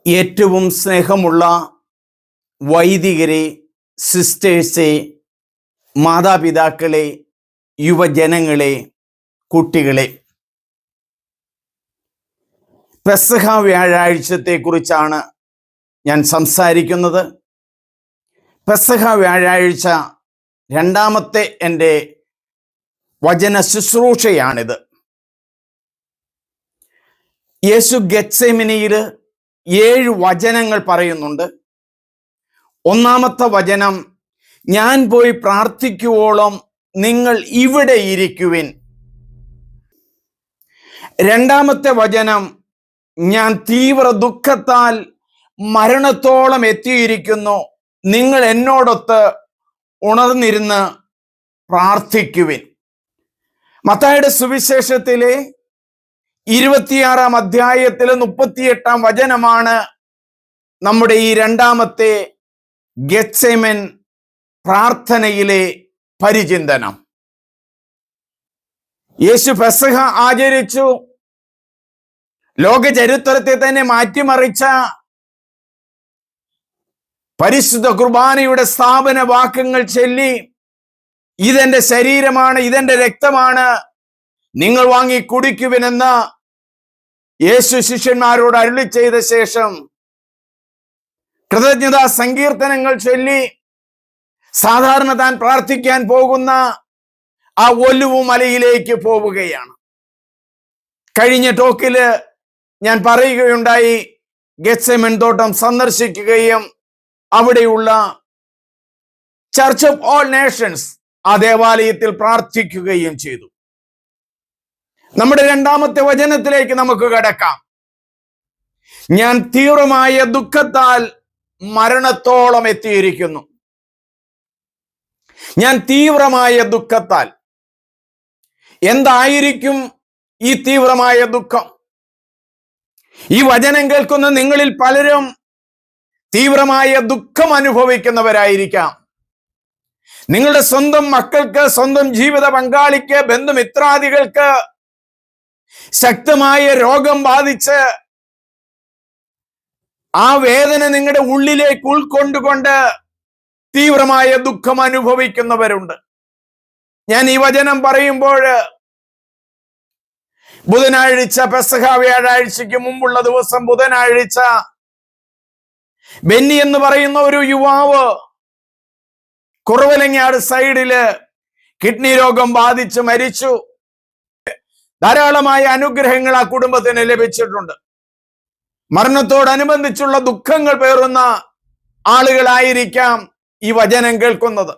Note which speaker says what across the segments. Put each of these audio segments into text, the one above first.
Speaker 1: ഏറ്റവും സ്നേഹമുള്ള വൈദികരെ, സിസ്റ്റേഴ്സെ, മാതാപിതാക്കളെ, യുവജനങ്ങളെ, കുട്ടികളെ, പെസഹ വ്യാഴാഴ്ചത്തെക്കുറിച്ചാണ് ഞാൻ സംസാരിക്കുന്നത്. പെസഹ വ്യാഴാഴ്ച രണ്ടാമത്തെ എൻ്റെ വചന ശുശ്രൂഷയാണിത്. യേശു ഗെത്സെമനിയിൽ 7 വചനങ്ങൾ പറയുന്നുണ്ട്. ഒന്നാമത്തെ വചനം, ഞാൻ പോയി പ്രാർത്ഥിക്കുവോളം നിങ്ങൾ ഇവിടെ ഇരിക്കുവിൻ. രണ്ടാമത്തെ വചനം, ഞാൻ തീവ്ര ദുഃഖത്താൽ മരണത്തോളം എത്തിയിരിക്കുന്നു, നിങ്ങൾ എന്നോടൊത്ത് ഉണർന്നിരുന്ന് പ്രാർത്ഥിക്കുവിൻ. മത്തായിയുടെ സുവിശേഷത്തിലെ 26-ാം അധ്യായത്തിലെ 38-ാം വചനമാണ് നമ്മുടെ ഈ രണ്ടാമത്തെ ഗെത്സെമൻ പ്രാർത്ഥനയിലെ പരിചിന്തനം. യേശു പെസഹ ആചരിച്ചു. ലോക ചരിത്രത്തെ തന്നെ മാറ്റിമറിച്ച പരിശുദ്ധ കുർബാനയുടെ സ്ഥാപന വാക്യങ്ങൾ ചൊല്ലി, ഇതെന്റെ ശരീരമാണ്, ഇതെന്റെ രക്തമാണ്, നിങ്ങൾ വാങ്ങി കുടിക്കുവിനെന്ന് യേശു ശിഷ്യന്മാരോട് അരുളി ചെയ്ത ശേഷം കൃതജ്ഞതാ സങ്കീർത്തനങ്ങൾ ചൊല്ലി സാധാരണ താൻ പ്രാർത്ഥിക്കാൻ പോകുന്ന ആ ഒലിവ് മലയിലേക്ക് പോവുകയാണ്. കഴിഞ്ഞ ടോക്കില് ഞാൻ പറയുകയുണ്ടായി, ഗെത്സെമൻ തോട്ടം സന്ദർശിക്കുകയും അവിടെയുള്ള ചർച്ച് ഓഫ് ഓൾ നേഷൻസ് ആ ദേവാലയത്തിൽ പ്രാർത്ഥിക്കുകയും ചെയ്തു. നമ്മുടെ രണ്ടാമത്തെ വചനത്തിലേക്ക് നമുക്ക് കടക്കാം. ഞാൻ തീവ്രമായ ദുഃഖത്താൽ മരണത്തോളം എത്തിയിരിക്കുന്നു. ഞാൻ തീവ്രമായ ദുഃഖത്താൽ. എന്തായിരിക്കും ഈ തീവ്രമായ ദുഃഖം? ഈ വചനം കേൾക്കുന്ന നിങ്ങളിൽ പലരും തീവ്രമായ ദുഃഖം അനുഭവിക്കുന്നവരായിരിക്കാം. നിങ്ങളുടെ സ്വന്തം മക്കൾക്ക്, സ്വന്തം ജീവിത പങ്കാളിക്ക്, ബന്ധുമിത്രാദികൾക്ക് ശക്തമായ രോഗം ബാധിച്ച് ആ വേദന നിങ്ങളുടെ ഉള്ളിലേക്ക് ഉൾക്കൊണ്ടുകൊണ്ട് തീവ്രമായ ദുഃഖം അനുഭവിക്കുന്നവരുണ്ട്. ഞാൻ ഈ വചനം പറയുമ്പോൾ ബുധനാഴ്ച, പെസഹ വ്യാഴാഴ്ചയ്ക്ക് മുമ്പുള്ള ദിവസം ബുധനാഴ്ച, ബെന്നി എന്ന് പറയുന്ന ഒരു യുവാവ് കുറവലങ്ങാട് സൈഡില് കിഡ്നി രോഗം ബാധിച്ച് മരിച്ചു. ധാരാളമായ അനുഗ്രഹങ്ങൾ ആ കുടുംബത്തിന് ലഭിച്ചിട്ടുണ്ട്. മരണത്തോടനുബന്ധിച്ചുള്ള ദുഃഖങ്ങൾ പേറുന്ന ആളുകളായിരിക്കാം ഈ വചനം കേൾക്കുന്നത്.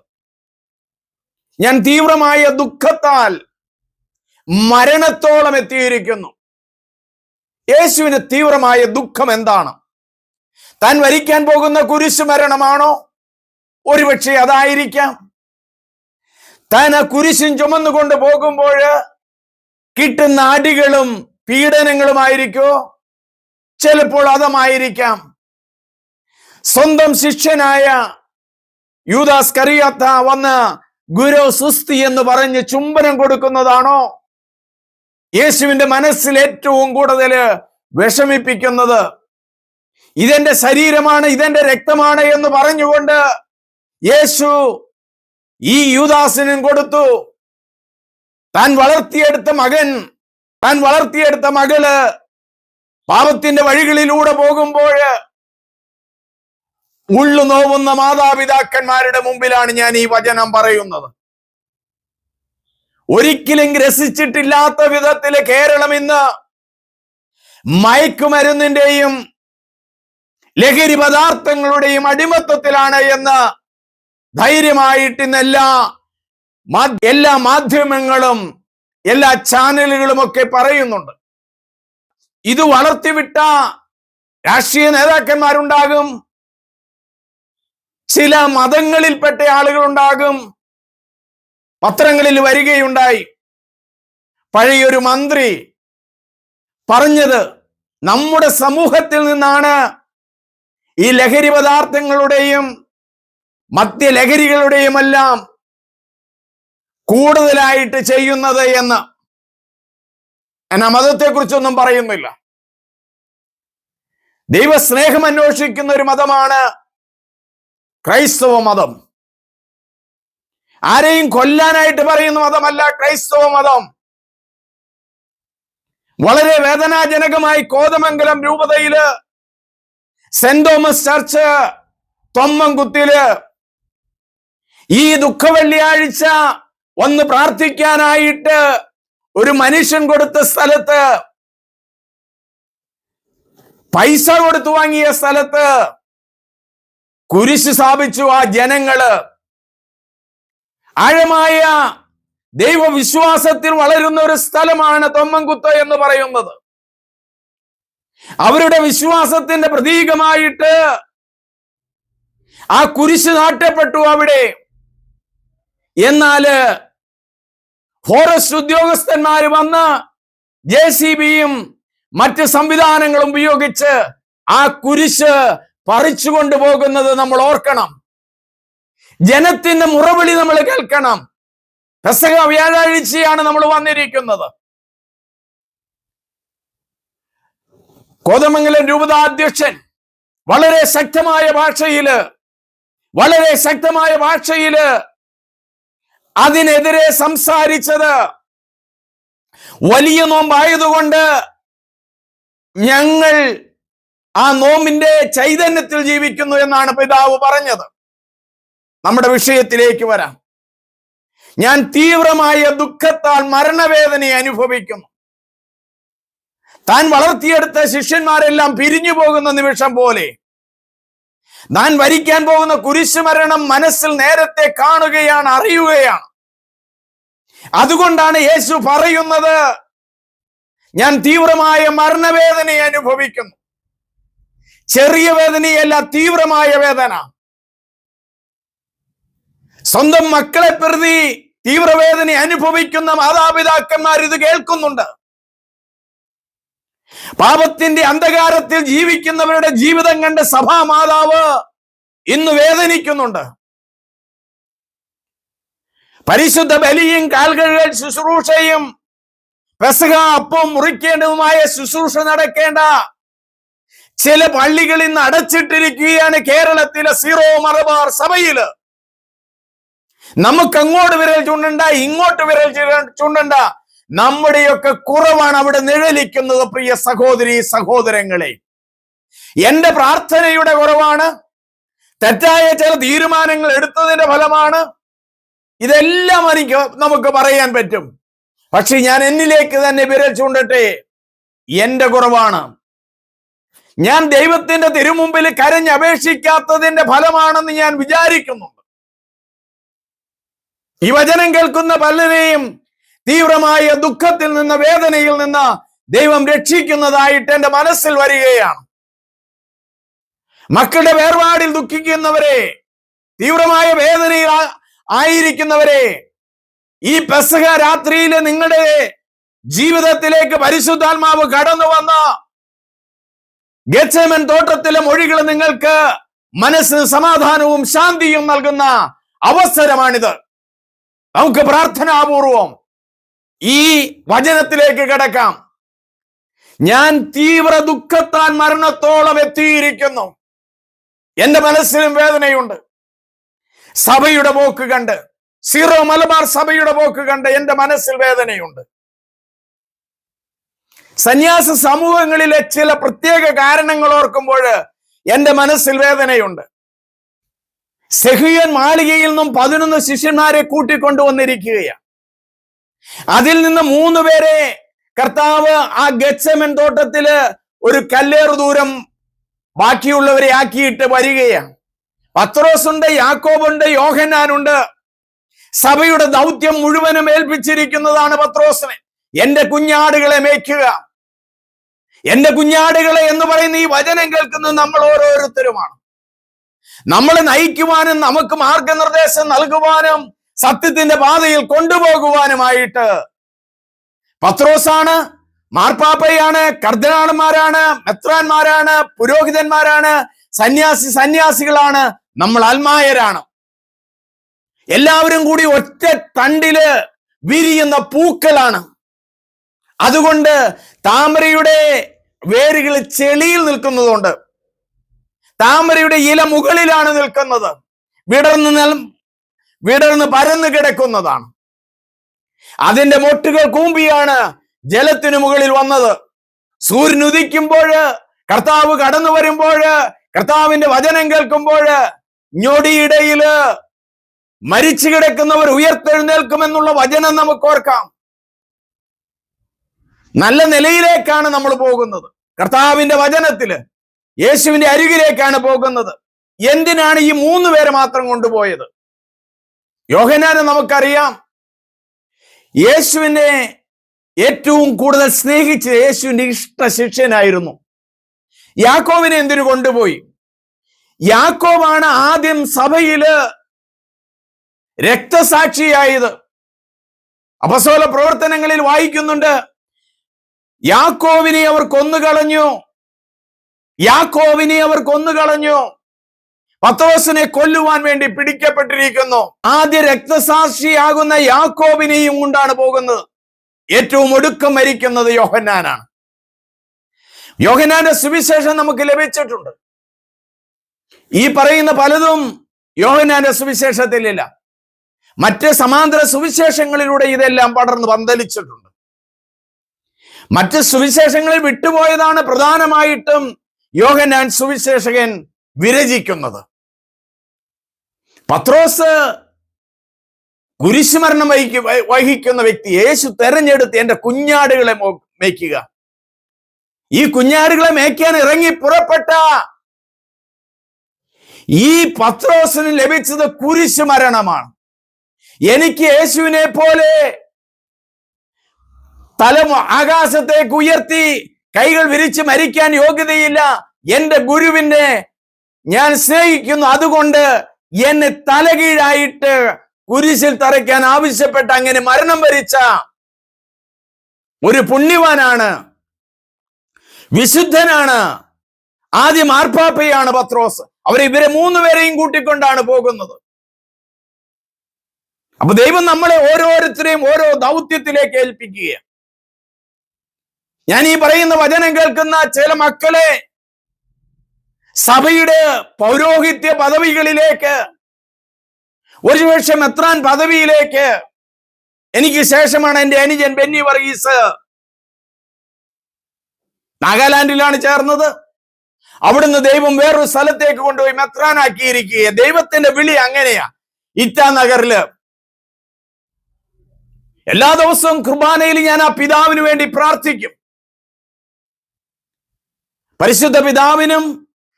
Speaker 1: ഞാൻ തീവ്രമായ ദുഃഖത്താൽ മരണത്തോളം എത്തിയിരിക്കുന്നു. യേശുവിന് തീവ്രമായ ദുഃഖം എന്താണ്? താൻ വരിക്കാൻ പോകുന്ന കുരിശു മരണമാണോ? ഒരുപക്ഷെ അതായിരിക്കാം. താൻ ആ കുരിശും ചുമന്നുകൊണ്ട് പോകുമ്പോൾ കിട്ടുന്ന അടികളും പീഡനങ്ങളുമായിരിക്കോ? ചിലപ്പോൾ അതുമായിരിക്കാം. സ്വന്തം ശിഷ്യനായ യൂദാസ് കറിയാത്ത വന്ന് ഗുരു സുസ്തി എന്ന് പറഞ്ഞ് ചുംബനം കൊടുക്കുന്നതാണോ യേശുവിന്റെ മനസ്സിൽ ഏറ്റവും കൂടുതൽ വിഷമിപ്പിക്കുന്നത്? ഇതെന്റെ ശരീരമാണ്, ഇതെന്റെ രക്തമാണ് എന്ന് പറഞ്ഞുകൊണ്ട് യേശു ഈ യൂദാസിനും കൊടുത്തു. താൻ വളർത്തിയെടുത്ത മകൻ, താൻ വളർത്തിയെടുത്ത മകള് പാപത്തിന്റെ വഴികളിലൂടെ പോകുമ്പോൾ ഉള്ളു നോവുന്ന മാതാപിതാക്കന്മാരുടെ മുമ്പിലാണ് ഞാൻ ഈ വചനം പറയുന്നത്. ഒരിക്കലും ഗ്രസിച്ചിട്ടില്ലാത്ത വിധത്തില് കേരളം ഇന്ന് മയക്കുമരുന്നിന്റെയും ലഹരി പദാർത്ഥങ്ങളുടെയും അടിമത്തത്തിലാണ് എന്ന് ധൈര്യമായിട്ട് ഇന്ന് എല്ലാ മാധ്യമങ്ങളും എല്ലാ ചാനലുകളും ഒക്കെ പറയുന്നുണ്ട്. ഇത് വളർത്തിവിട്ട രാഷ്ട്രീയ നേതാക്കന്മാരുണ്ടാകും, ചില മതങ്ങളിൽപ്പെട്ട ആളുകളുണ്ടാകും. പത്രങ്ങളിൽ വരികയുണ്ടായി, പഴയൊരു മന്ത്രി പറഞ്ഞത്, നമ്മുടെ സമൂഹത്തിൽ നിന്നാണ് ഈ ലഹരി പദാർത്ഥങ്ങളുടെയും മദ്യലഹരികളുടെയും എല്ലാം കൂടുതലായിട്ട് ചെയ്യുന്നത് എന്ന്. എന്നാ മതത്തെക്കുറിച്ചൊന്നും പറയുന്നില്ല. ദൈവസ്നേഹം അന്വേഷിക്കുന്ന ഒരു മതമാണ് ക്രൈസ്തവ മതം. ആരെയും കൊല്ലാനായിട്ട് പറയുന്ന മതമല്ല ക്രൈസ്തവ മതം. വളരെ വേദനാജനകമായി കോതമംഗലം രൂപതയില് സെന്റ് തോമസ് ചർച്ച് തൊമ്മൻകുത്തില് ഈ ദുഃഖ വെള്ളിയാഴ്ച ഒന്ന് പ്രാർത്ഥിക്കാനായിട്ട് ഒരു മനുഷ്യൻ കൊടുത്ത സ്ഥലത്ത്, പൈസ കൊടുത്തു വാങ്ങിയ സ്ഥലത്ത് കുരിശ് സ്ഥാപിച്ചു ആ ജനങ്ങള്. ആഴമായ ദൈവവിശ്വാസത്തിൽ വളരുന്ന ഒരു സ്ഥലമാണ് തൊമ്മൻകുത്ത് എന്ന് പറയുന്നത്. അവരുടെ വിശ്വാസത്തിന്റെ പ്രതീകമായിട്ട് ആ കുരിശ് നാട്ടപ്പെട്ടു അവിടെ. എന്നാല് ഫോറസ്റ്റ് ഉദ്യോഗസ്ഥന്മാർ വന്ന് JCBയും മറ്റ് സംവിധാനങ്ങളും ഉപയോഗിച്ച് ആ കുരിശ് പറിച്ചു കൊണ്ടുപോകുന്നത് നമ്മൾ ഓർക്കണം. ജനത്തിന്റെ മുറവിളി നമ്മൾ കേൾക്കണം. പെസഹ വ്യാഴാഴ്ചയാണ് നമ്മൾ വന്നിരിക്കുന്നത്. കോതമംഗലം രൂപതാധ്യക്ഷൻ വളരെ ശക്തമായ ഭാഷയില് അതിനെതിരെ സംസാരിച്ചത്, വലിയ നോമ്പായതുകൊണ്ട് ഞങ്ങൾ ആ നോമ്പിന്റെ ചൈതന്യത്തിൽ ജീവിക്കുന്നു എന്നാണ് പിതാവ് പറഞ്ഞത്. നമ്മുടെ വിഷയത്തിലേക്ക് വരാം. ഞാൻ തീവ്രമായ ദുഃഖത്താൽ മരണവേദനയെ അനുഭവിക്കുന്നു. താൻ വളർത്തിയെടുത്ത ശിഷ്യന്മാരെല്ലാം പിരിഞ്ഞു പോകുന്ന നിമിഷം പോലെ താൻ വരിക്കാൻ പോകുന്ന കുരിശുമരണം മനസ്സിൽ നേരത്തെ കാണുകയാണ്, അറിയുകയാണ്. അതുകൊണ്ടാണ് യേശു പറയുന്നത്, ഞാൻ തീവ്രമായ മരണവേദനയെ അനുഭവിക്കുന്നു. ചെറിയ വേദനയല്ല, തീവ്രമായ വേദന. സ്വന്തം മക്കളെ പ്രതി തീവ്രവേദന അനുഭവിക്കുന്ന മാതാപിതാക്കന്മാർ ഇത് കേൾക്കുന്നുണ്ട്. പാപത്തിന്റെ അന്ധകാരത്തിൽ ജീവിക്കുന്നവരുടെ ജീവിതം കണ്ട് സഭാമാതാവ് ഇന്ന് വേദനിക്കുന്നുണ്ട്. പരിശുദ്ധ ബലിയും കാൽകഴുകൽ ശുശ്രൂഷയും പെസഹ അപ്പം മുറിക്കേണ്ടതുമായ ശുശ്രൂഷ നടക്കേണ്ട ചില പള്ളികൾ ഇന്ന് അടച്ചിട്ടിരിക്കുകയാണ്. കേരളത്തിലെ സീറോ മലബാർ സഭയില് നമുക്ക് അങ്ങോട്ട് വിരൽ ചൂണ്ടണ്ട, ഇങ്ങോട്ട് വിരൽ ചൂണ്ടണ്ട. നമ്മുടെയൊക്കെ കുറവാണ് അവിടെ നിഴലിക്കുന്നത്. പ്രിയ സഹോദരി സഹോദരങ്ങളെ, എന്റെ പ്രാർത്ഥനയുടെ കുറവാണ്, തെറ്റായ ചില തീരുമാനങ്ങൾ എടുത്തതിന്റെ ഫലമാണ്. ഇതെല്ലാം നമുക്ക് പറയാൻ പറ്റും. പക്ഷെ ഞാൻ എന്നിലേക്ക് തന്നെ വിരൽ ചൂണ്ടട്ടെ. എന്റെ കുറവാണ്. ഞാൻ ദൈവത്തിന്റെ തിരുമുമ്പിൽ കരഞ്ഞപേക്ഷിക്കാത്തതിന്റെ ഫലമാണെന്ന് ഞാൻ വിചാരിക്കുന്നുണ്ട്. ഈ വചനം കേൾക്കുന്ന പലരെയും തീവ്രമായ ദുഃഖത്തിൽ നിന്ന്, വേദനയിൽ നിന്ന് ദൈവം രക്ഷിക്കുന്നതായിട്ട് എന്റെ മനസ്സിൽ വരികയാണ്. മക്കളുടെ വേർപാടിൽ ദുഃഖിക്കുന്നവരെ, തീവ്രമായ വേദനയിൽ ആയിരിക്കുന്നവരെ, ഈ പെസഹ രാത്രിയിൽ നിങ്ങളുടെ ജീവിതത്തിലേക്ക് പരിശുദ്ധാത്മാവ് കടന്നു വന്ന ഗെത്സേമൻ തോട്ടത്തിലെ മൊഴികൾ നിങ്ങൾക്ക് മനസ്സിന് സമാധാനവും ശാന്തിയും നൽകുന്ന അവസരമാണിത്. നമുക്ക് പ്രാർത്ഥനാപൂർവം ഈ വചനത്തിലേക്ക് കിടക്കാം. ഞാൻ തീവ്ര ദുഃഖത്താൽ മരണത്തോളം എത്തിയിരിക്കുന്നു. എന്റെ മനസ്സിലും വേദനയുണ്ട്. സഭയുടെ പോക്ക് കണ്ട്, സീറോ മലബാർ സഭയുടെ പോക്ക് കണ്ട് എന്റെ മനസ്സിൽ വേദനയുണ്ട്. സന്യാസ സമൂഹങ്ങളിലെ ചില പ്രത്യേക കാരണങ്ങൾ ഓർക്കുമ്പോൾ എന്റെ മനസ്സിൽ വേദനയുണ്ട്. സെഹിയൻ മാളികയിൽ നിന്നും 11 ശിഷ്യന്മാരെ കൂട്ടിക്കൊണ്ടുവന്നിരിക്കുകയാണ്. അതിൽ നിന്ന് 3 പേരെ കർത്താവ് ആ ഗെത്സെമൻ തോട്ടത്തില് ഒരു കല്ലേറു ദൂരം ബാക്കിയുള്ളവരെ ആക്കിയിട്ട് വരികയാണ്. പത്രോസുണ്ട്, യാക്കോബുണ്ട്, യോഹന്നാനുണ്ട്. സഭയുടെ ദൗത്യം മുഴുവനും ഏൽപ്പിച്ചിരിക്കുന്നതാണ് പത്രോസിനെ. എന്റെ കുഞ്ഞാടുകളെ മേയ്ക്കുക. എന്റെ കുഞ്ഞാടുകളെ എന്ന് പറയുന്ന ഈ വചനം കേൾക്കുന്നത് നമ്മൾ ഓരോരുത്തരുമാണ്. നമ്മളെ നയിക്കുവാനും നമുക്ക് മാർഗനിർദ്ദേശം നൽകുവാനും സത്യത്തിന്റെ പാതയിൽ കൊണ്ടുപോകുവാനുമായിട്ട് പത്രോസാണ്, മാർപ്പാപ്പയാണ്, കർദിനാളന്മാരാണ്, മെത്രാന്മാരാണ്, പുരോഹിതന്മാരാണ്, സന്യാസികളാണ്, നമ്മൾ അൽമായരാണ്. എല്ലാവരും കൂടി ഒറ്റ തണ്ടില് വിരിയുന്ന പൂക്കളാണ്. അതുകൊണ്ട് താമരയുടെ വേരുകൾ ചെളിയിൽ നിൽക്കുന്നതുകൊണ്ട്. താമരയുടെ ഇല മുകളിലാണ് നിൽക്കുന്നത്, വിടർന്ന് പരന്നു കിടക്കുന്നതാണ്. അതിന്റെ മൊട്ടുകൾ കൂമ്പിയാണ് ജലത്തിനു മുകളിൽ വന്നത്. സൂര്യൻ ഉദിക്കുമ്പോൾ, കർത്താവ് കടന്നു വരുമ്പോൾ, കർത്താവിന്റെ വചനം കേൾക്കുമ്പോൾ ഞൊടിയിടയില് മരിച്ചു കിടക്കുന്നവർ ഉയർത്തെഴുന്നേൽക്കുമെന്നുള്ള വചനം നമുക്ക് ഓർക്കാം. നല്ല നിലയിലേക്കാണ് നമ്മൾ പോകുന്നത്. കർത്താവിന്റെ വചനത്തില് യേശുവിന്റെ അരികിലേക്കാണ് പോകുന്നത്. എന്തിനാണ് ഈ 3 പേരെ മാത്രം കൊണ്ടുപോയത്? യോഹന്നാനെ നമുക്കറിയാം, യേശുവിനെ ഏറ്റവും കൂടുതൽ സ്നേഹിച്ച് യേശുവിന്റെ ഇഷ്ട ശിഷ്യനായിരുന്നു. യാക്കോബിനെ എന്തിനു കൊണ്ടുപോയി? യാക്കോബാണ് ആദ്യം സഭയില് രക്തസാക്ഷിയായത്. അപ്പോസ്തല പ്രവർത്തനങ്ങളിൽ വായിക്കുന്നുണ്ട്, യാക്കോബിനെ അവർ കൊന്നുകളഞ്ഞു. പത്രോസിനെ കൊല്ലുവാൻ വേണ്ടി പിടിക്കപ്പെട്ടിരിക്കുന്നു. ആദ്യ രക്തസാക്ഷിയാകുന്ന യാക്കോബിനെയും കൊണ്ടാണ് പോകുന്നത്. ഏറ്റവും ഒടുക്കം മരിക്കുന്നത് യോഹന്നാനാണ്. യോഹന്നാന്റെ സുവിശേഷം നമുക്ക് ലഭിച്ചിട്ടുണ്ട്. ഈ പറയുന്ന പലതും യോഹന്നാന്റെ സുവിശേഷത്തിലില്ല. മറ്റ് സമാന്തര സുവിശേഷങ്ങളിലൂടെ ഇതെല്ലാം പടർന്ന് പന്തലിച്ചിട്ടുണ്ട്. മറ്റ് സുവിശേഷങ്ങളിൽ വിട്ടുപോയതാണ് പ്രധാനമായിട്ടും യോഹന്നാൻ സുവിശേഷകൻ വിരചിക്കുന്നത്. പത്രോസ് കുരിശുമരണം വഹിക്കുന്ന വ്യക്തി. യേശു തെരഞ്ഞെടുത്ത് എന്റെ കുഞ്ഞാടുകളെ മേയ്ക്കുക. ഈ കുഞ്ഞാടുകളെ മേയ്ക്കാൻ ഇറങ്ങി പുറപ്പെട്ട ഈ പത്രോസിന് ലഭിച്ചത് കുരിശുമരണമാണ്. എനിക്ക് യേശുവിനെ പോലെ തല ആകാശത്തേക്ക് ഉയർത്തി കൈകൾ വിരിച്ച് മരിക്കാൻ യോഗ്യതയില്ല. എന്റെ ഗുരുവിനെ ഞാൻ സ്നേഹിക്കുന്നു, അതുകൊണ്ട് എന്നെ തലകീഴായിട്ട് കുരിശിൽ തറയ്ക്കാൻ ആവശ്യപ്പെട്ട അങ്ങനെ മരണം വരിച്ച ഒരു പുണ്യവാനാണ്, വിശുദ്ധനാണ്, ആദ്യം മാർപ്പാപ്പയാണ് പത്രോസ്. ഇവരെ 3 പേരെയും കൂട്ടിക്കൊണ്ടാണ് പോകുന്നത്. അപ്പൊ ദൈവം നമ്മളെ ഓരോരുത്തരെയും ഓരോ ദൗത്യത്തിലേക്ക് ഏൽപ്പിക്കുക. ഞാൻ ഈ പറയുന്ന വചനം കേൾക്കുന്ന ചില മക്കളെ സഭയുടെ പൗരോഹിത്യ പദവികളിലേക്ക്, ഒരുപക്ഷെ മെത്രാൻ പദവിയിലേക്ക്, എനിക്ക് ശേഷമാണ് എന്റെ അനുജൻ ബെന്നി വർഗീസ് നാഗാലാൻഡിലാണ് ചേർന്നത്. അവിടുന്ന് ദൈവം വേറൊരു സ്ഥലത്തേക്ക് കൊണ്ടുപോയി മെത്രാനാക്കിയിരിക്കുക. ദൈവത്തിന്റെ വിളി അങ്ങനെയാ. ഇറ്റാനഗറില് എല്ലാ ദിവസവും കുർബാനയിൽ ഞാൻ ആ പിതാവിന് വേണ്ടി പ്രാർത്ഥിക്കും. പരിശുദ്ധ പിതാവിനും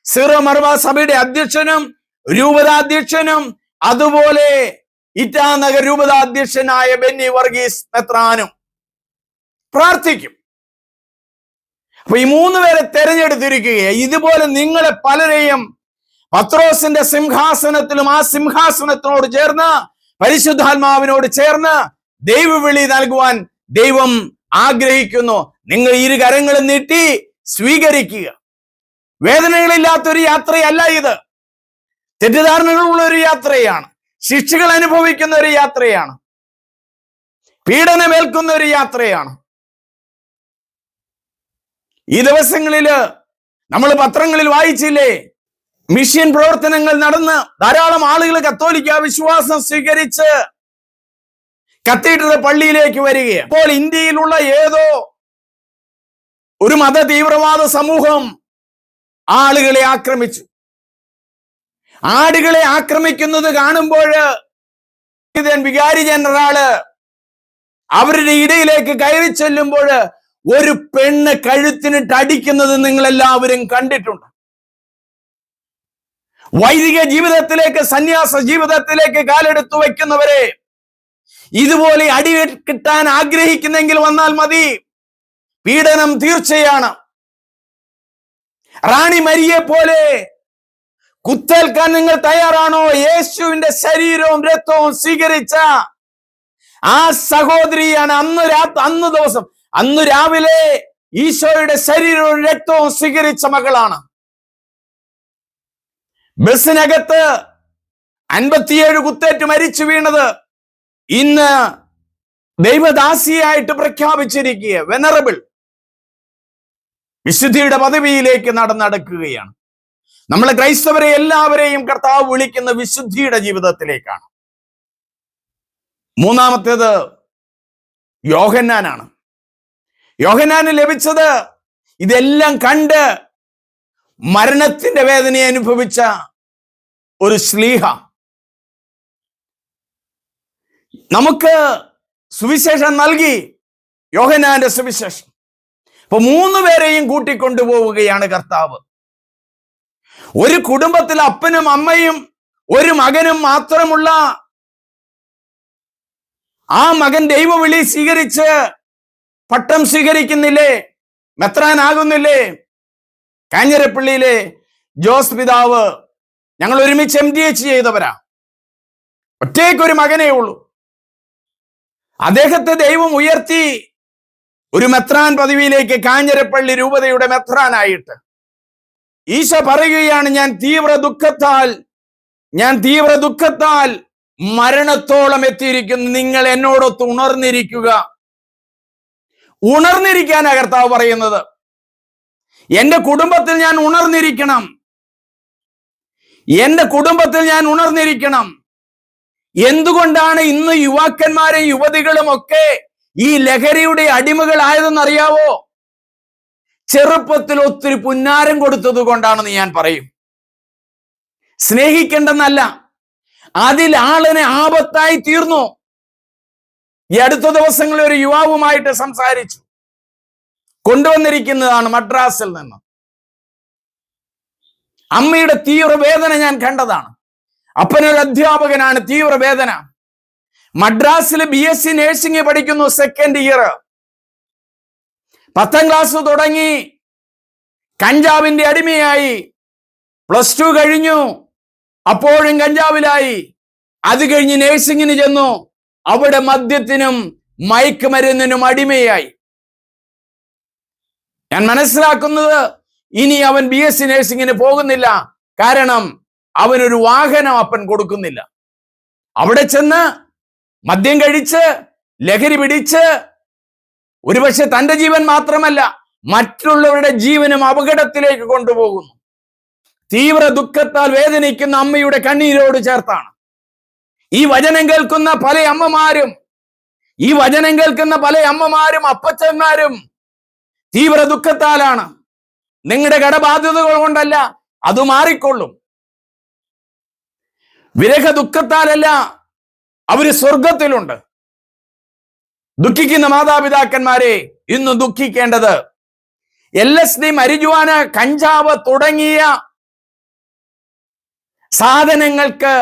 Speaker 1: സീറോ മലബാർ സഭയുടെ അധ്യക്ഷനും രൂപതാധ്യക്ഷനും അതുപോലെ ഇറ്റാനഗർ രൂപതാധ്യക്ഷനായ ബെന്നി വർഗീസ് മെത്രാനും പ്രാർത്ഥിക്കും. അപ്പൊ ഈ 3 പേരെ തെരഞ്ഞെടുത്തിരിക്കുകയാണ്. ഇതുപോലെ നിങ്ങളെ പലരെയും പത്രോസിന്റെ സിംഹാസനത്തിലും ആ സിംഹാസനത്തിനോട് ചേർന്ന് പരിശുദ്ധാത്മാവിനോട് ചേർന്ന് ദൈവവിളി നൽകുവാൻ ദൈവം ആഗ്രഹിക്കുന്നു. നിങ്ങൾ 2 കരങ്ങളും നീട്ടി സ്വീകരിക്കുക. വേദനകളില്ലാത്തൊരു യാത്രയല്ല ഇത്. തെറ്റിദ്ധാരണകളുള്ള ഒരു യാത്രയാണ്. ശിക്ഷകൾ അനുഭവിക്കുന്ന ഒരു യാത്രയാണ്. പീഡനമേൽക്കുന്ന ഒരു യാത്രയാണ്. ഈ ദിവസങ്ങളില് നമ്മൾ പത്രങ്ങളിൽ വായിച്ചില്ലേ, മിഷൻ പ്രവർത്തനങ്ങൾ നടന്ന് ധാരാളം ആളുകൾ കത്തോലിക്ക വിശ്വാസം സ്വീകരിച്ച് കത്തീഡ്രൽ പള്ളിയിലേക്ക് വരികയാണ്. അപ്പോൾ ഇന്ത്യയിലുള്ള ഏതോ ഒരു മത തീവ്രവാദ സമൂഹം ആളുകളെ ആക്രമിച്ചു. ആടുകളെ ആക്രമിക്കുന്നത് കാണുമ്പോൾ വികാരി ജനറാള് അവരുടെ ഇടയിലേക്ക് കയറി ചെല്ലുമ്പോൾ ഒരു പെണ്ണ് കഴുത്തിനിട്ട് അടിക്കുന്നത് നിങ്ങൾ എല്ലാവരും കണ്ടിട്ടുണ്ട്. വൈദിക ജീവിതത്തിലേക്ക്, സന്യാസ ജീവിതത്തിലേക്ക് കാലെടുത്തു വയ്ക്കുന്നവരെ ഇതുപോലെ അടി കിട്ടാൻ ആഗ്രഹിക്കുന്നെങ്കിൽ വന്നാൽ മതി. പീഡനം തീർച്ചയാണ്. റാണി മരിയെ പോലെ കുത്തേൽക്കാൻ നിങ്ങൾ തയ്യാറാണോ? യേശുവിന്റെ ശരീരവും രക്തവും സ്വീകരിച്ച ആ സഹോദരിയാണ് അന്ന് രാവിലെ ഈശോയുടെ ശരീരവും രക്തവും സ്വീകരിച്ച മകളാണ്. ബസ്സിനകത്ത് 57 കുത്തേറ്റ് മരിച്ചു വീണത് ഇന്ന് ദൈവദാസിയായിട്ട് പ്രഖ്യാപിച്ചിരിക്കുക. വെനറബിൾ വിശുദ്ധിയുടെ പദവിയിലേക്ക് നടക്കുകയാണ്. നമ്മളെ ക്രൈസ്തവരെ എല്ലാവരെയും കർത്താവ് വിളിക്കുന്ന വിശുദ്ധിയുടെ ജീവിതത്തിലേക്കാണ്. മൂന്നാമത്തേത് യോഹന്നാനാണ്. യോഹന്നാന് ലഭിച്ചത് ഇതെല്ലാം കണ്ട് മരണത്തിന്റെ വേദനയെ അനുഭവിച്ച ഒരു ശ്ലീഹ. നമുക്ക് സുവിശേഷം നൽകി, യോഹന്നാന്റെ സുവിശേഷം. അപ്പൊ 3 പേരെയും കൂട്ടിക്കൊണ്ടുപോവുകയാണ് കർത്താവ്. ഒരു കുടുംബത്തിൽ അപ്പനും അമ്മയും ഒരു മകനും മാത്രമുള്ള ആ മകൻ ദൈവവിളി സ്വീകരിച്ച് പട്ടം സ്വീകരിക്കുന്നില്ലേ, മെത്രാനാകുന്നില്ലേ? കാഞ്ഞിരപ്പള്ളിയിലെ ജോസ് പിതാവ്, ഞങ്ങൾ ഒരുമിച്ച് MDH ചെയ്തവരാ. ഒറ്റയ്ക്കൊരു മകനേ ഉള്ളൂ. അദ്ദേഹത്തെ ദൈവം ഉയർത്തി ഒരു മെത്രാൻ പദവിയിലേക്ക്, കാഞ്ഞിരപ്പള്ളി രൂപതയുടെ മെത്രാനായിട്ട്. ഈശോ പറയുകയാണ്, ഞാൻ തീവ്ര ദുഃഖത്താൽ മരണത്തോളം എത്തിയിരിക്കുന്നു, നിങ്ങൾ എന്നോടൊത്ത് ഉണർന്നിരിക്കുക. ഉണർന്നിരിക്കാനാ കർത്താവ് പറയുന്നത്. എന്റെ കുടുംബത്തിൽ ഞാൻ ഉണർന്നിരിക്കണം, എന്റെ കുടുംബത്തിൽ ഞാൻ ഉണർന്നിരിക്കണം. എന്തുകൊണ്ടാണ് ഇന്ന് യുവാക്കന്മാരും യുവതികളും ഒക്കെ ഈ ലഹരിയുടെ അടിമകളായതെന്നറിയാവോ? ചെറുപ്പത്തിൽ ഒത്തിരി പുന്നാരം കൊടുത്തത് കൊണ്ടാണെന്ന് ഞാൻ പറയും. സ്നേഹിക്കേണ്ടെന്നല്ല, അതിൽ ആളിനെ ആപത്തായി തീർന്നു. ഈ അടുത്ത ദിവസങ്ങളിൽ ഒരു യുവാവുമായിട്ട് സംസാരിച്ചു. കൊണ്ടുവന്നിരിക്കുന്നതാണ് മദ്രാസിൽ നിന്ന്. അമ്മയുടെ തീവ്രവേദന ഞാൻ കണ്ടതാണ്. അപ്പനൊരു അധ്യാപകനാണ്, തീവ്രവേദന. മദ്രാസിൽ BSc നഴ്സിംഗ് പഠിക്കുന്നു, 2nd ഇയർ. 10ാം ക്ലാസ് തുടങ്ങി കഞ്ചാവിന്റെ അടിമയായി. +2 കഴിഞ്ഞു, അപ്പോഴും കഞ്ചാവിലായി. അത് കഴിഞ്ഞ് നഴ്സിംഗിന് ചെന്നു, അവിടെ മദ്യത്തിനും മയക്കുമരുന്നിനും അടിമയായി. ഞാൻ മനസ്സിലാക്കുന്നത് ഇനി അവൻ BSc നഴ്സിംഗിന് പോകുന്നില്ല. കാരണം അവനൊരു വാഹനം അപ്പൻ കൊടുക്കുന്നില്ല. അവിടെ ചെന്ന് മദ്യം കഴിച്ച് ലഹരി പിടിച്ച് ഒരുപക്ഷെ തന്റെ ജീവൻ മാത്രമല്ല മറ്റുള്ളവരുടെ ജീവനും അപകടത്തിലേക്ക് കൊണ്ടുപോകുന്നു. തീവ്ര ദുഃഖത്താൽ വേദനിക്കുന്ന അമ്മയുടെ കണ്ണീരോട് ചേർത്താണ് ഈ വചനം കേൾക്കുന്ന പല അമ്മമാരും അപ്പച്ചന്മാരും തീവ്ര ദുഃഖത്താലാണ്. നിങ്ങളുടെ കടബാധ്യതകൾ കൊണ്ടല്ല, അത് മാറിക്കൊള്ളും. വിരഹ ദുഃഖത്താലല്ല, അവര് സ്വർഗത്തിലുണ്ട്. ദുഃഖിക്കുന്ന മാതാപിതാക്കന്മാരെ ഇന്ന് ദുഃഖിക്കേണ്ടത് LSD, മരിജുവാന, കഞ്ചാവ് തുടങ്ങിയ സാധനങ്ങൾക്ക്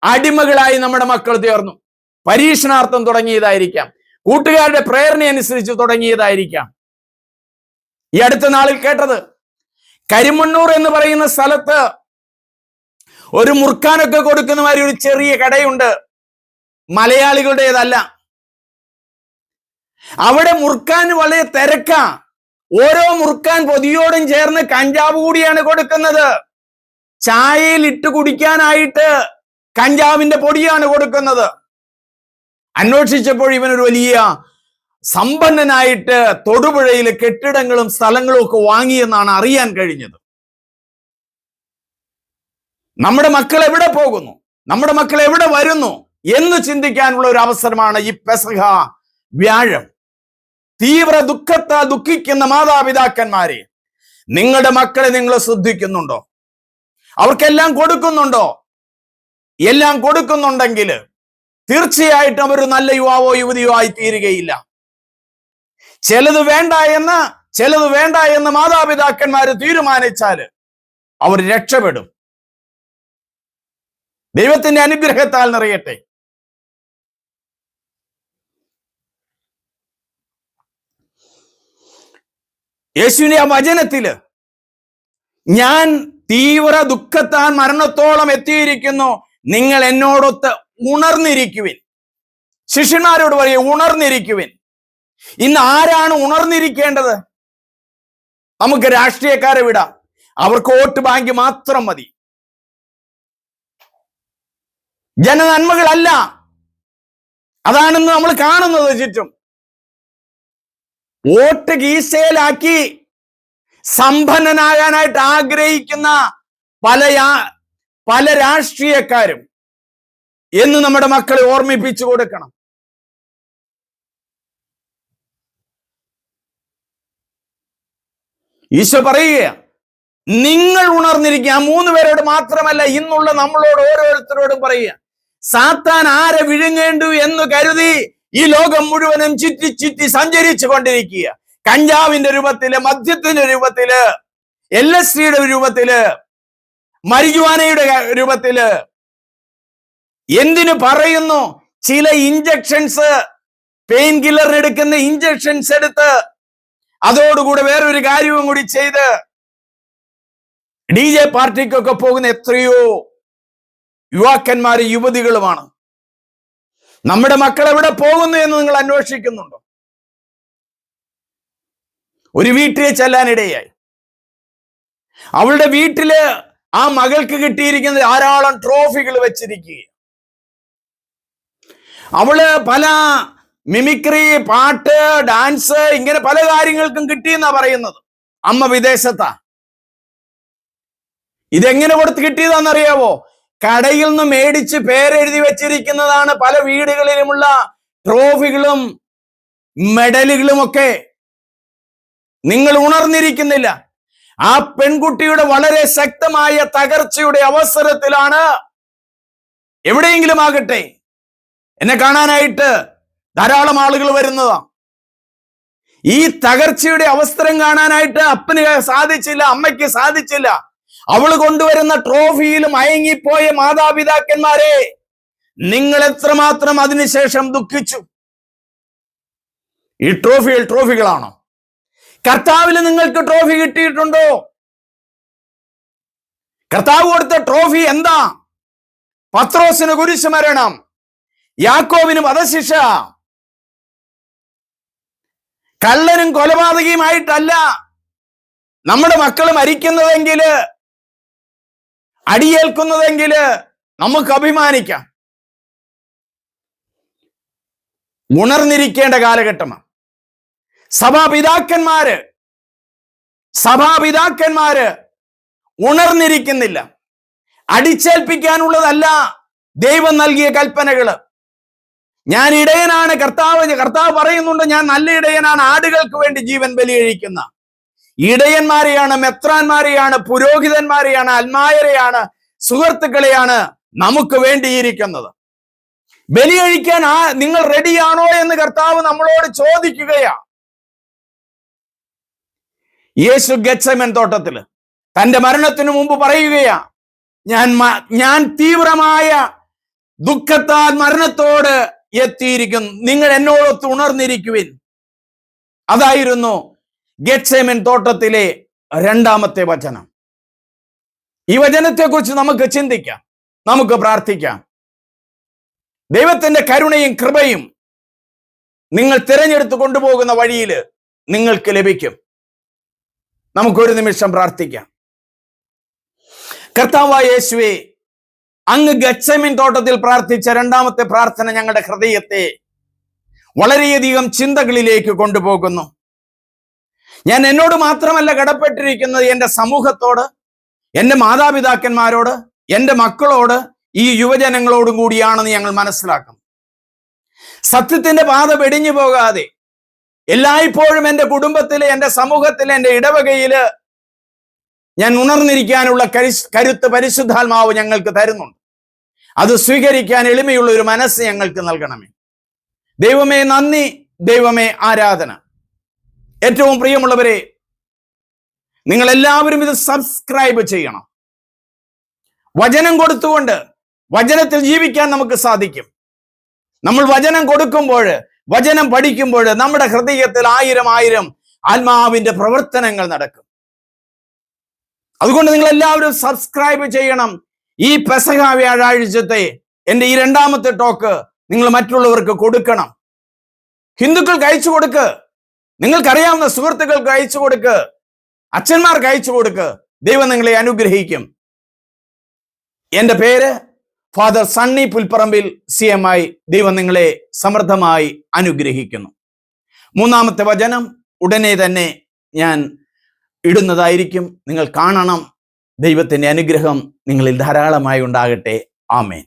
Speaker 1: അടിമകളായി നമ്മുടെ മക്കൾ തീർന്നു. പരീക്ഷണാർത്ഥം തുടങ്ങിയതായിരിക്കാം, കൂട്ടുകാരുടെ പ്രേരണയനുസരിച്ച് തുടങ്ങിയതായിരിക്കാം. ഈ അടുത്ത നാളിൽ കേട്ടത്, കരിമണ്ണൂർ എന്ന് പറയുന്ന സ്ഥലത്ത് ഒരു മുറുക്കാനൊക്കെ കൊടുക്കുന്ന മാതിരി ഒരു ചെറിയ കടയുണ്ട്, മലയാളികളുടേതല്ല. അവിടെ മുറുക്കാൻ വളരെ തിരക്കാ. ഓരോ മുറുക്കാൻ പൊതിയോടും ചേർന്ന് കഞ്ചാവ് കൂടിയാണ് കൊടുക്കുന്നത്. ചായയിൽ ഇട്ട് കുടിക്കാനായിട്ട് കഞ്ചാവിന്റെ പൊടിയാണ് കൊടുക്കുന്നത്. അന്വേഷിച്ചപ്പോൾ ഇവനൊരു വലിയ സമ്പന്നനായിട്ട് തൊടുപുഴയിലെ കെട്ടിടങ്ങളും സ്ഥലങ്ങളും ഒക്കെ വാങ്ങിയെന്നാണ് അറിയാൻ കഴിഞ്ഞത്. നമ്മുടെ മക്കൾ എവിടെ പോകുന്നു, നമ്മുടെ മക്കൾ എവിടെ വരുന്നു എന്ന് ചിന്തിക്കാനുള്ള ഒരു അവസരമാണ് ഈ പെസഹ വ്യാഴം. തീവ്ര ദുഃഖത്താൽ ദുഃഖിക്കുന്ന മാതാപിതാക്കന്മാരെ, നിങ്ങളുടെ മക്കളെ നിങ്ങൾ ശ്രദ്ധിക്കുന്നുണ്ടോ? അവർക്കെല്ലാം കൊടുക്കുന്നുണ്ടോ? എല്ലാം കൊടുക്കുന്നുണ്ടെങ്കിൽ തീർച്ചയായിട്ടും അവർ നല്ല യുവാവോ യുവതിയോ ആയി തീരുകയില്ല. ചിലത് വേണ്ട എന്ന് മാതാപിതാക്കന്മാര് തീരുമാനിച്ചാല് അവർ രക്ഷപ്പെടും. ദൈവത്തിന്റെ അനുഗ്രഹത്താൽ നിറയട്ടെ. യേശുവിന്റെ ആ വചനത്തില്, ഞാൻ തീവ്ര ദുഃഖത്താൽ മരണത്തോളം എത്തിയിരിക്കുന്നു, നിങ്ങൾ എന്നോടൊത്ത് ഉണർന്നിരിക്കുവിൻ. ശിഷ്യന്മാരോട് പറയും, ഉണർന്നിരിക്കുവിൻ. ഇന്ന് ആരാണ് ഉണർന്നിരിക്കേണ്ടത്? നമുക്ക് രാഷ്ട്രീയക്കാരെ വിടാം, അവർക്ക് വോട്ട് ബാങ്ക് മാത്രം മതി. ജനനന്മകളല്ല, അതാണെന്ന് നമ്മൾ കാണുന്നത് ചുറ്റും. വോട്ട് കീശയിലാക്കി സമ്പന്നനാകാനായിട്ട് ആഗ്രഹിക്കുന്ന പല രാഷ്ട്രീയക്കാരും എന്ന് നമ്മുടെ മക്കളെ ഓർമ്മിപ്പിച്ചു കൊടുക്കണം. ഈശോ പറയുക, നിങ്ങൾ ഉണർന്നിരിക്കുക. ആ 3 പേരോട് മാത്രമല്ല, ഇന്നുള്ള നമ്മളോട് ഓരോരുത്തരോടും പറയുക, സാത്താൻ ആരെ വിഴുങ്ങേണ്ടു എന്ന് കരുതി ഈ ലോകം മുഴുവനും ചുറ്റി ചുറ്റി സഞ്ചരിച്ചു കൊണ്ടിരിക്കുക. കഞ്ചാവിന്റെ രൂപത്തില്, മദ്യത്തിന്റെ രൂപത്തില്, LSDയുടെ രൂപത്തില്, മരിജുവാനയുടെ രൂപത്തില്. എന്തിനു പറയുന്നു? ചില ഇഞ്ചക്ഷൻസ്, പെയിൻ കില്ലറിന് എടുക്കുന്ന ഇഞ്ചക്ഷൻസ് എടുത്ത് അതോടുകൂടെ വേറൊരു കാര്യവും കൂടി ചെയ്ത് DJ പാർട്ടിക്കൊക്കെ പോകുന്ന എത്രയോ യുവാക്കന്മാരും യുവതികളുമാണ്. നമ്മുടെ മക്കൾ എവിടെ പോകുന്നു എന്ന് നിങ്ങൾ അന്വേഷിക്കുന്നുണ്ടോ? ഒരു വീട്ടിൽ ചെല്ലാനിടയായി. അവളുടെ വീട്ടില് ആ മകൾക്ക് കിട്ടിയിരിക്കുന്ന ധാരാളം ട്രോഫികൾ വെച്ചിരിക്കുക. അവള് പല മിമിക്രി, പാട്ട്, ഡാൻസ്, ഇങ്ങനെ പല കാര്യങ്ങൾക്കും കിട്ടിയെന്നാ പറയുന്നത്. അമ്മ വിദേശത്താ. ഇതെങ്ങനെ കൊടുത്ത് കിട്ടിയതാണെന്നറിയാവോ? കടയിൽ നിന്ന് മേടിച്ച് പേരെഴുതി വെച്ചിരിക്കുന്നതാണ് പല വീടുകളിലുമുള്ള ട്രോഫികളും മെഡലുകളും ഒക്കെ. നിങ്ങൾ ഉണർന്നിരിക്കുന്നില്ല. ആ പെൺകുട്ടിയുടെ വളരെ ശക്തമായ തകർച്ചയുടെ അവസരത്തിലാണ്, എവിടെയെങ്കിലും ആകട്ടെ, എന്നെ കാണാനായിട്ട് ധാരാളം ആളുകൾ വരുന്നതാ. ഈ തകർച്ചയുടെ അവസരം കാണാനായിട്ട് അപ്പന് സാധിച്ചില്ല, അമ്മയ്ക്ക് സാധിച്ചില്ല. അവള് കൊണ്ടുവരുന്ന ട്രോഫിയിലും മയങ്ങിപ്പോയ മാതാപിതാക്കന്മാരെ, നിങ്ങൾ എത്രമാത്രം അതിനുശേഷം ദുഃഖിച്ചു. ഈ ട്രോഫികളാണോ? കർത്താവിൽ നിങ്ങൾക്ക് ട്രോഫി കിട്ടിയിട്ടുണ്ടോ? കർത്താവ് കൊടുത്ത ട്രോഫി എന്താ? പത്രോസിന് കുരിശുമരണം, യാക്കോബിന് വധശിക്ഷ. കള്ളനും കൊലപാതകയുമായിട്ടല്ല നമ്മുടെ മക്കൾ മരിക്കുന്നതെങ്കില്, അടിയേൽക്കുന്നതെങ്കില് നമുക്ക് അഭിമാനിക്കാം. ഉണർന്നിരിക്കേണ്ട കാലഘട്ടമാണ്. സഭാപിതാക്കന്മാര് ഉണർന്നിരിക്കുന്നില്ല. അടിച്ചേൽപ്പിക്കാനുള്ളതല്ല ദൈവം നൽകിയ കൽപ്പനകള്. ഞാൻ ഇടയനാണ്. കർത്താവ് പറയുന്നുണ്ട്, ഞാൻ നല്ല ഇടയനാണ്, ആടുകൾക്ക് വേണ്ടി ജീവൻ ബലികഴിക്കുന്ന. ഇടയന്മാരെയാണ്, മെത്രാന്മാരെയാണ്, പുരോഹിതന്മാരെയാണ്, അൽമായരെയാണ്, സുഹൃത്തുക്കളെയാണ് നമുക്ക് വേണ്ടിയിരിക്കുന്നത്. ബലി കഴിക്കാൻ നിങ്ങൾ റെഡിയാണോ എന്ന് കർത്താവ് നമ്മളോട് ചോദിക്കുകയാ. യേശു ഗെത്സമൻ തോട്ടത്തില് തന്റെ മരണത്തിനു മുമ്പ് പറയുകയാ, ഞാൻ തീവ്രമായ ദുഃഖത്താൽ മരണത്തോട് എത്തിയിരിക്കുന്നു, നിങ്ങൾ എന്നോടൊത്ത് ഉണർന്നിരിക്കുവിൻ. അതായിരുന്നു ഗെത്സമൻ തോട്ടത്തിലെ 2ാമത്തെ വചനം. ഈ വചനത്തെക്കുറിച്ച് നമുക്ക് ചിന്തിക്കാം, നമുക്ക് പ്രാർത്ഥിക്കാം. ദൈവത്തിന്റെ കരുണയും കൃപയും നിങ്ങൾ തിരഞ്ഞെടുത്ത് കൊണ്ടുപോകുന്ന വഴിയിൽ നിങ്ങൾക്ക് ലഭിക്കും. നമുക്കൊരു നിമിഷം പ്രാർത്ഥിക്കാം. കർത്താവായ യേശുവേ, അങ്ങ് ഗെത്സമൻ തോട്ടത്തിൽ പ്രാർത്ഥിച്ച 2ാമത്തെ പ്രാർത്ഥന ഞങ്ങളുടെ ഹൃദയത്തെ വളരെയധികം ചിന്തകളിലേക്ക് കൊണ്ടുപോകുന്നു. ഞാൻ എന്നോട് മാത്രമല്ല കടപ്പെട്ടിരിക്കുന്നത്, എൻ്റെ സമൂഹത്തോട്, എൻ്റെ മാതാപിതാക്കന്മാരോട്, എൻ്റെ മക്കളോട്, ഈ യുവജനങ്ങളോടും കൂടിയാണെന്ന് ഞങ്ങൾ മനസ്സിലാക്കും. സത്യത്തിന്റെ പാത വെടിഞ്ഞു പോകാതെ എല്ലായ്പ്പോഴും എൻ്റെ കുടുംബത്തിലെ, എൻ്റെ സമൂഹത്തിലെ, എൻ്റെ ഇടവകയില് ഞാൻ ഉണർന്നിരിക്കാനുള്ള കരുത്ത് പരിശുദ്ധാത്മാവ് ഞങ്ങൾക്ക് തരുന്നുണ്ട്. അത് സ്വീകരിക്കാൻ എളിമയുള്ള ഒരു മനസ്സ് ഞങ്ങൾക്ക് നൽകണമേ. ദൈവമേ നന്ദി, ദൈവമേ ആരാധന. ഏറ്റവും പ്രിയമുള്ളവരെ, നിങ്ങൾ എല്ലാവരും ഇത് സബ്സ്ക്രൈബ് ചെയ്യണം. വചനം കൊടുത്തുകൊണ്ട് വചനത്തിൽ ജീവിക്കാൻ നമുക്ക് സാധിക്കും. നമ്മൾ വചനം കൊടുക്കുമ്പോൾ, വചനം പഠിക്കുമ്പോൾ നമ്മുടെ ഹൃദയത്തിൽ 1000 ആത്മാവിന്റെ പ്രവർത്തനങ്ങൾ നടക്കും. അതുകൊണ്ട് നിങ്ങൾ എല്ലാവരും സബ്സ്ക്രൈബ് ചെയ്യണം. ഈ പെസഹ വ്യാഴാഴ്ചത്തെ എൻ്റെ ഈ 2ാമത്തെ ടോക്ക് നിങ്ങൾ മറ്റുള്ളവർക്ക് കൊടുക്കണം. ഹിന്ദുക്കൾക്ക് അയച്ചു കൊടുക്ക്, നിങ്ങൾക്കറിയാവുന്ന സുഹൃത്തുക്കൾക്ക് അയച്ചു കൊടുക്ക്, അച്ഛന്മാർക്ക് അയച്ചു കൊടുക്ക്. ദൈവം നിങ്ങളെ അനുഗ്രഹിക്കും. എൻ്റെ പേര് ഫാദർ സണ്ണി പുൽപ്പറമ്പിൽ, CMI. ദൈവം നിങ്ങളെ സമൃദ്ധമായി അനുഗ്രഹിക്കുന്നു. 3ാമത്തെ വചനം ഉടനെ തന്നെ ഞാൻ ഇടുന്നതായിരിക്കും. നിങ്ങൾ കാണണം. ദൈവത്തിൻ്റെ അനുഗ്രഹം നിങ്ങളിൽ ധാരാളമായി ഉണ്ടാകട്ടെ. ആമേൻ.